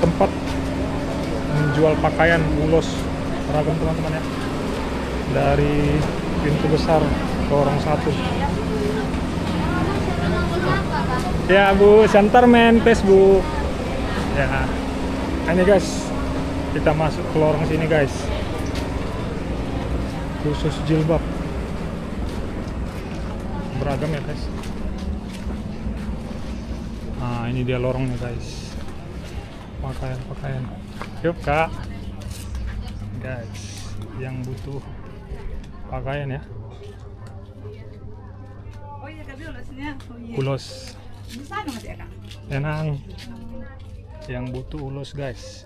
tempat menjual pakaian ulos beragam teman-teman ya, dari pintu besar ke lorong 1. Ya Bu, Centerman Facebook. Ya, ini guys, kita masuk ke lorong sini guys, khusus jilbab. Beragam ya guys. Nah ini dia lorongnya guys, pakaian. Yuk kak, guys, yang butuh pakaian ya, Oh iya kak ulosnya. Oh iya. ulos. Di sana Mas ya kak. Enang, yang butuh ulos guys,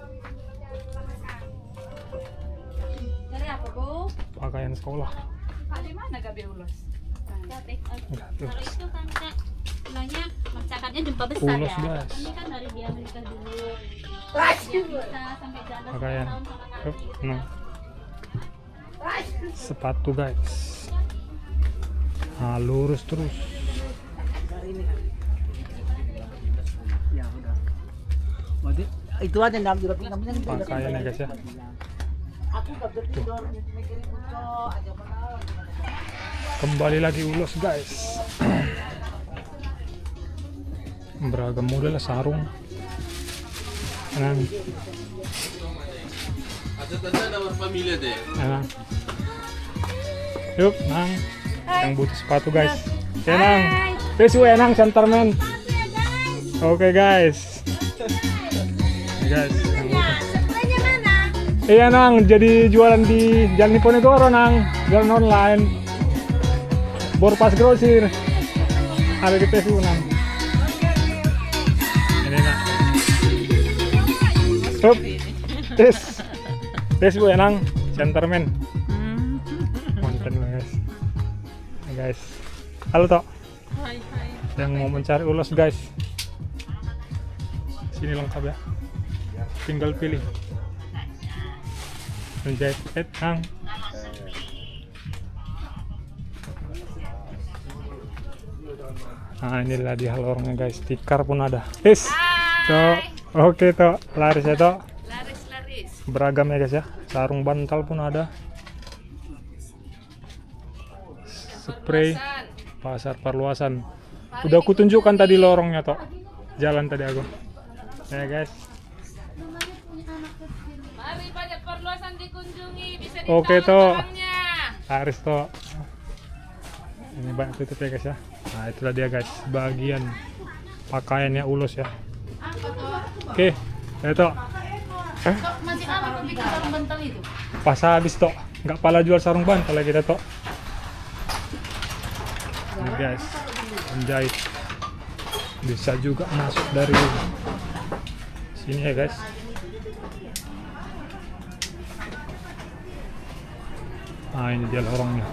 Dari apa Bu? pakaian sekolah. Kak di mana kak ulos? Gratis. Kalau itu kan kak, bilangnya macakannya jumpa besar Ulos, ya. guys. Ini kan dari dia menikah dulu. Dia bisa sampai jalan Pakaian. 10 tahun sama Yuk, anaknya. nah. Sepatu guys. Nah, lurus terus. Ya udah. Berarti itu aja dalam juga namanya. Pakaian ya guys ya. Aku gak bisa tidur mikirin kucok aja benar. Kembali lagi ulos guys. Beragam model sarung. Enang. Enang. Yuk, nang. Yang butuh sepatu guys. Enang. Pesu enang Centerman. Oke guys. Ini guys, yang butuh. Iya nang, jadi jualan di Jalan Diponegoro nang, jualan online. Borpas grosir. Ada di PSU nang. Ini nang. Hup. PSU ya nang, Centerman. Konten lo guys. Nah, guys. Halo Tok. Hai. Yang mau mencari ulos guys, sini lengkap ya. Tinggal pilih. Menjahit nang. Nah inilah dia lorongnya guys, tikar pun ada. Tok, oke Tok, laris ya Tok. Laris. Beragam ya guys ya, sarung bantal pun ada. Spray pasar perluasan. Udah aku tunjukkan tadi lorongnya Tok, jalan tadi aku. Ya guys. Mari pada perluasan dikunjungi, bisa Oke, ditawar Tok. barangnya. Laris Tok. Ini banyak tutup ya guys ya. Nah itulah dia guys, bagian pakaiannya ulos ya. Oke, ya Tok. Masih apa bikin sarung bantal itu? Pas habis Tok, nggak pala jual sarung bantal lagi kita Tok. Ini guys, menjahit bisa juga masuk dari sini ya guys. Nah ini dia lorongnya.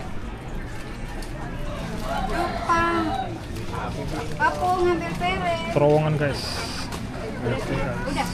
Aku ngambil pere. Terowongan guys. Oke, guys. Udah